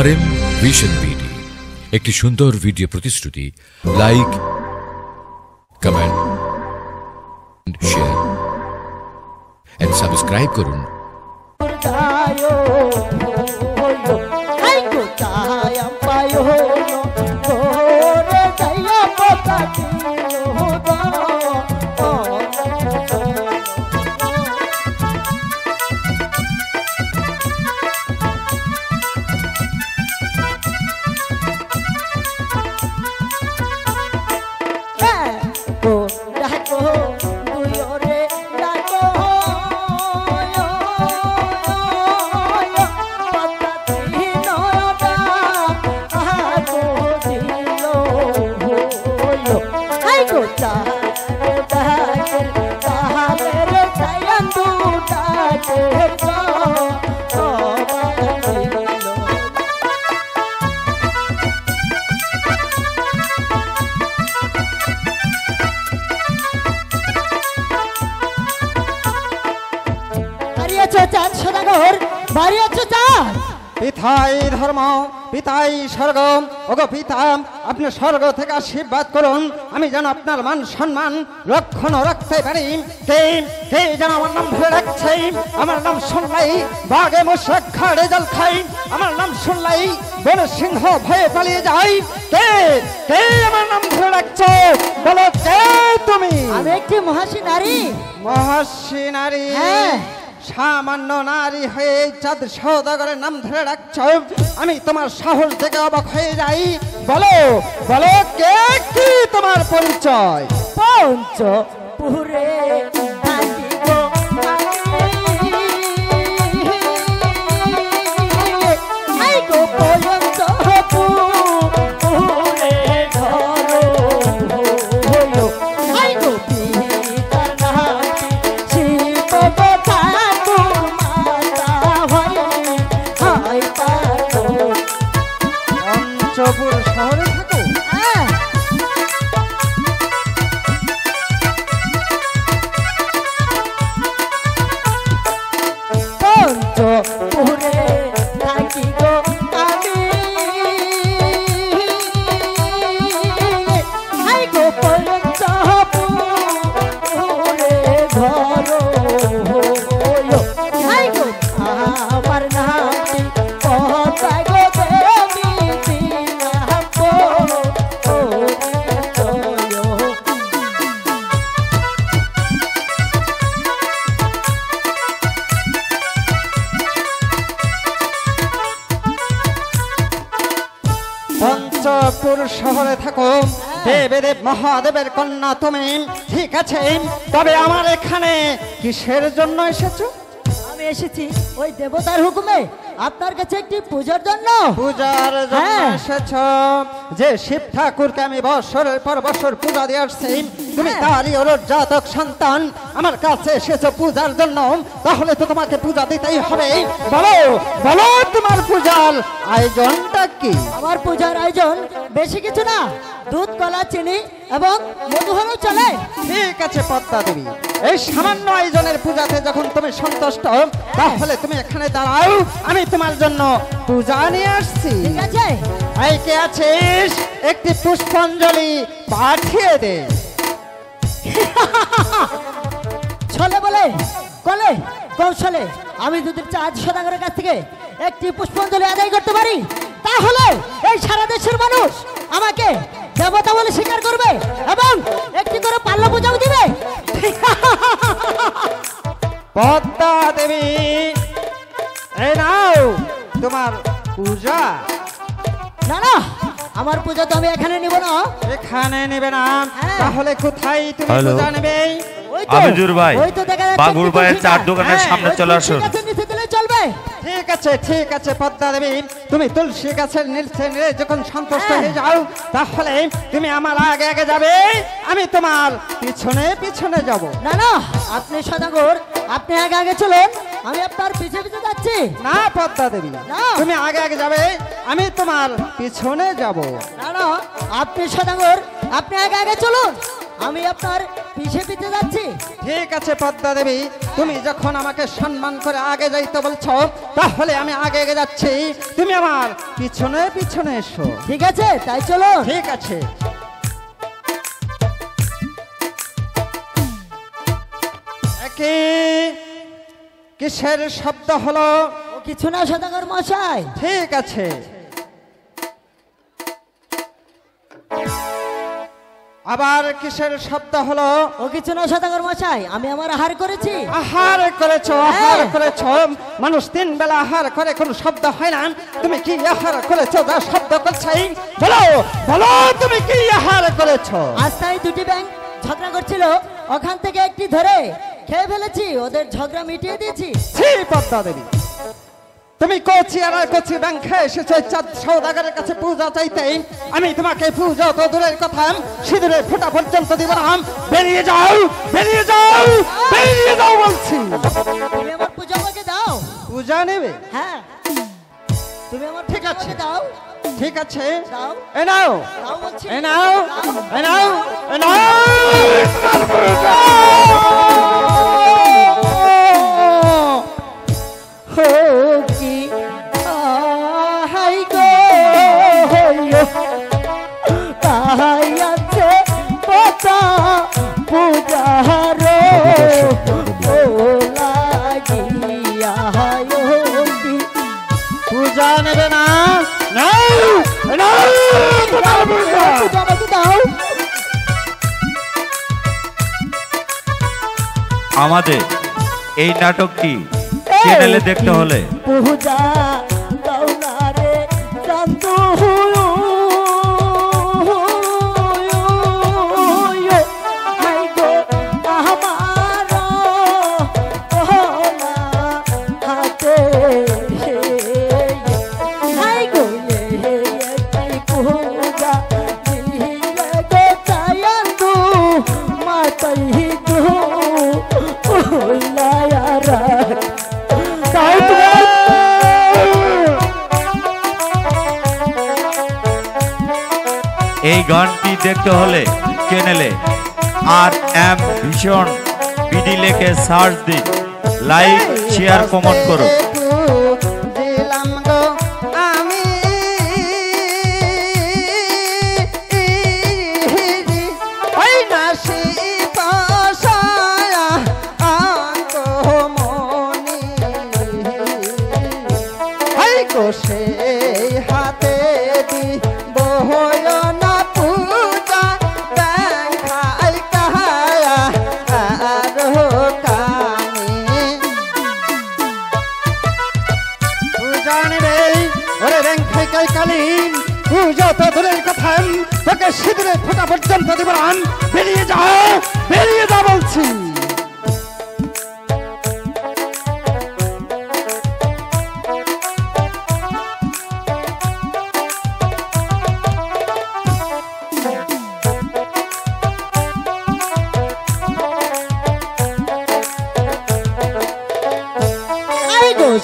RM vision BD একটি সুন্দর video প্রতিশ্রুতি। Like, comment, share and subscribe করুন। পিতাই ধর্ম, পিতাই স্বর্গ। ওগো পিতা, আপনি স্বর্গ থেকে আশীর্বাদ করুন, আমি যেন আপনার মান সম্মান রক্ষণ রাখতে পারি। কে যেন আমার নাম ধরে রাখছে, আমার নাম শুনলাই বাঘে মুশক খাড়ে জল খাই, আমার নাম শুনলাই বন সিংহ ভয়ে পালিয়ে যাই। কে আমার নাম ধরে রাখছো? বলো কে তুমি? আমি একটি মহাশী নারী। মহাশী নারী? সামান্য নারী হয়ে চাঁদ সওদাগরের নাম ধরে রাখছ, আমি তোমার সাহস দেখে অবাক হয়ে যাই। বলো বলো, কে কি তোমার পরিচয়? পঞ্চপুরে শহরে থাকো? পঞ্চপুরে থাকি গো আমি, হাই গো পঞ্চপুরে ঘর, হাই গো আমার নামটি কথা গো পঞ্চপুর শহরে থাকো। দেবদেব মহাদেবের কন্যা তুমি, ঠিক আছে। তবে আমার এখানে কিসের জন্য এসেছো? আমি এসেছি ওই দেবতার হুকুমে আপনার কাছে একটি পূজার জন্য। পূজার জন্য এসেছো? যে শিব ঠাকুরকে আমি বছরের পর বছর পূজা দিয়ে আসছি, তুমি তারই জাতক সন্তান, আমার কাছে এসেছো পূজার জন্য, তাহলে তো তোমাকে পূজা দিতেই হবে। বলো বলো, তোমার পূজার আয়োজনটা কি? আমার পূজার আয়োজন বেশি কিছু না, দুধ, কলা, চিনি এবং মধু হলেও চলে। ঠিক আছে পদ্মা দেবী, এই সামান্য আয়োজনের পূজাতে যখন তুমি সন্তুষ্ট, তাহলে তুমি এখানে দাঁড়াও, আমি তোমার জন্য পূজা নিয়ে আসছি। ঠিক আছে। এই কে আছিস, একটি পুষ্পাঞ্জলি পাঠিয়ে দে। ছলে বলে কলে কৌশলে আমি দুধের চাঁদ সদাগরের কাছ থেকে একটি পুষ্পাঞ্জলি আদায় করতে পারি, তাহলে এই সারা দেশের মানুষ আমাকে দেবতা বলে স্বীকার করবে এবং একটি করে পাল্লা পূজাও দিবে। পদ্মা দেবী, এই নাও তোমার পূজা। না না, আমার পূজা তো আমি এখানে নিব না। এখানে নেবে না? তাহলে কোথায় তুমি পূজা নেবে? আমিজুর ভাই, বাগুর ভাইয়ের চার দোকানের সামনে চলে আসুন। চলবে? ঠিক আছে পদ্মা দেবী, তুমি তুলসী গাছের নিচে যখন সন্তুষ্ট হয়ে যাও, তাহলে তুমি আমার আগে আগে যাবে, আমি তোমার পিছনে পিছনে যাব। না না, আপনি সদাগর, আপনি আগে আগে চলুন, আমি আপনার পিছে পিছে যাচ্ছি। না পদ্মা দেবী, তুমি আগে আগে যাবে, আমি তোমার পিছনে যাব। না না, আপনি সদাগর, আপনি আগে আগে চলুন, আমি আপনার পিছে পিছে যাচ্ছি। ঠিক আছে পদ্মা দেবী, তুমি যখন আমাকে সম্মান করে আগে যাইতে বলছো তাহলে আমি আগে এগিয়ে যাচ্ছি, তুমি আমার পিছনে পিছনে এসো। ঠিক আছে, তাই চলো। ঠিক আছে। কিসের শব্দ হলো? ও কিছু না সদাগর মশাই। ঠিক আছে। আবার কিসের শব্দ হলো? ও কিছু না সদাগর মশাই, আমি আমার আহার করেছি। আহার করেছো? আহার করেছো? মানুষ 3 বেলা আহার করে কোনো শব্দ হয় না, তুমি কি আহার করেছো যা শব্দ করছে? বলো বলো, তুমি কি আহার করেছো? আজ তাই দুটি ব্যাঙ ঝগড়া করছিল, ওখান থেকে একটি ধরে খেয়ে ফেলেছি, ওদের ঝগড়া মিটিয়ে দিয়েছি। ছি পদ্মা দেবী, তুমি কচি আর কচি ব্যাং খেয়ে এসেছো চাঁদ সওদাগরের কাছে পূজা চাইতে। আমি তোমাকে পূজা তো দূরের কথা, সিঁদুরের ফোঁটা পর্যন্ত দিব না। বেরিয়ে যাও, বেরিয়ে যাও, বেরিয়ে যাও বলছি। তুমি আমার পূজা আমাকে দাও। পূজা নেবে? হ্যাঁ, তুমি আমার ঠিক আছে দাও। ঠিক আছে, দাও। এ নাও, দাও বলছি। এ নাও, এ নাও, এ নাও। কি আহাই গো তাহাই আছে কথা পূজার ও লাগিয়া পূজা নেবে না? নাও, নাও, পূজা আমাকে দাও। আমাদের এই নাটকটি চ্যানেলে দেখতে হলে পূজা দাও না রে চান্দু এই গানটি দেখতে হলে চ্যানেলে RM ভিশন বিডি লিখে সার্চ দিন, লাইক শেয়ার কমেন্ট করুন। দিলাম গো আমি ওই নাসি পাশায়া আঙ্গো মনি হাই গো সেই হাতে দি বহয়না পূজা দেখাই কাহায়া আর কানি পূজা নেবে? ওরে রেঙ্খাই কাই কালীন, পূজা তো দূরের কথা, তোকে সিঁদুরের ফোঁটা পর্যন্ত দিব না। বেরিয়ে যাও, বেরিয়ে যা বলছি।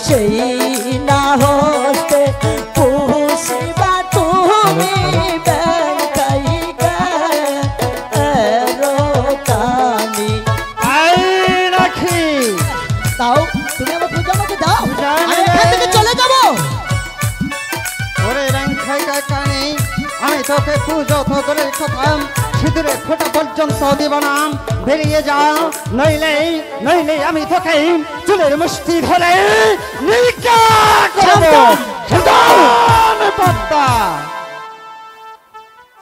সেই না হতে পুষিবা তুমি ব্যাংকাই কানি রাখি তাও তুমি আমার পূজা আমাকে দাও, পূজা আমি নেবে? এখান থেকে চলে যাবো। ওরে রেঙ্খাই কাই কানি, আমি তোকে পূজা তো দূরের কথা, সিঁদুরের ফোঁটা পর্যন্ত দিব না। বেরিয়ে যা, নইলে নইলে আমি তোকে চুলের মুষ্টি ধরে নিকা করব। পদ্মা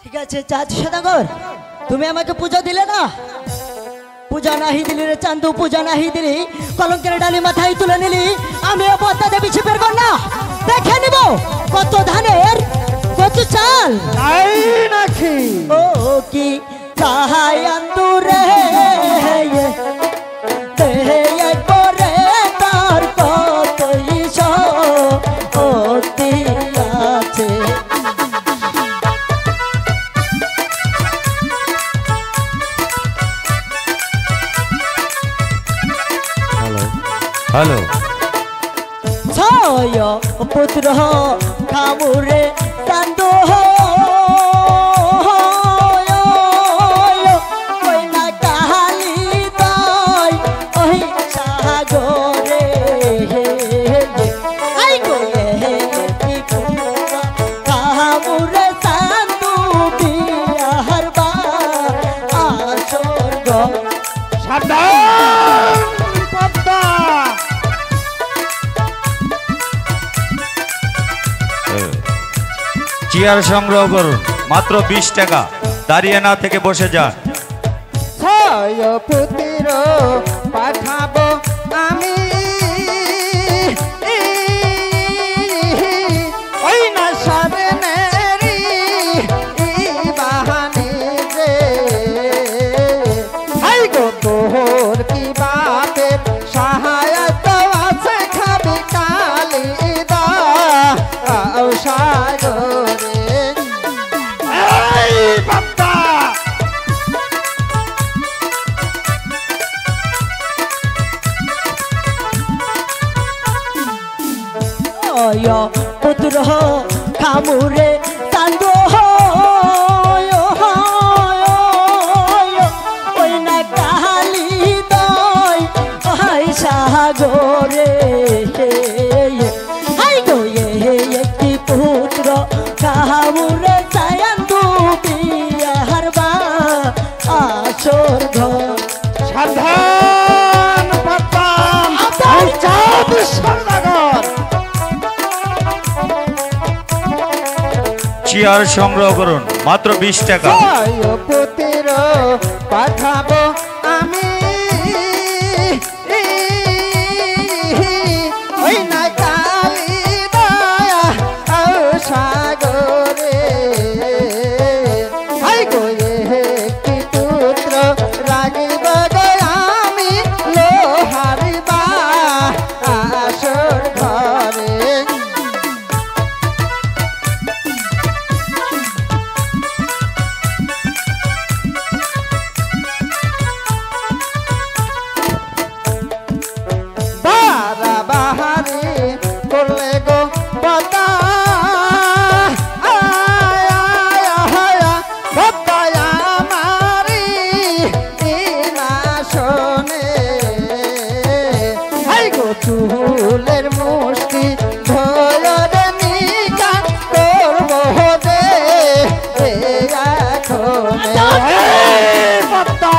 ঠিক আছে চাঁদ সদাগর, তুমি আমাকে পূজা দিলে না? পূজা নাহি দিলি রে চান্দু, পূজা নাহি দিলি, কলঙ্কের ডালি মাথায় তুলে নিলি। আমি পদ্মা দেবী ছিপের কন্যা, দেখে নিব কত ধানের কত চাল। তাই নাকি? ও কি তাহাই আন্দুরে পরে তার কতই সতি আছে। হ্যালো ছয় পুত্র খামুরে কান্দ সাবধান পদ্মা। চেয়ার সংগ্রহ করুন, মাত্র 20 টাকা। দাঁড়িয়ে না থেকে বসে যান। ছয় পুত্র পাঠাবো আমি, ওই না সাবনেরি বাহানি রে। হাই গো তোর কি বাপের সহায়তা আছে, খাবি কালি দা সাগরে। এই বাপ্পা পুত্র খামুরে চান্দ ওই না কালি দয় সাগরে। হাই গো একটি পুত্র খামুরে চান্দু বিয়ার বা আসর ঘর। সাবধান বাপ্পা, চাঁদ সদাগর। চেয়ার সংগ্রহ করুন, মাত্র 20 টাকা। ছয় পুত্র পাঠাবো আমি, ওই না কালি দয়া সাগরে। হাই গো একটি পুত্র রাগিব গো আমি, লোহার বা আসর ঘরে। বাহারি করলে গো পদ্মা, পদ্মা মারি না শোনে। হাই গো চুলের মুষ্টি ধরে নিকা করবো দে এখন। পদ্মা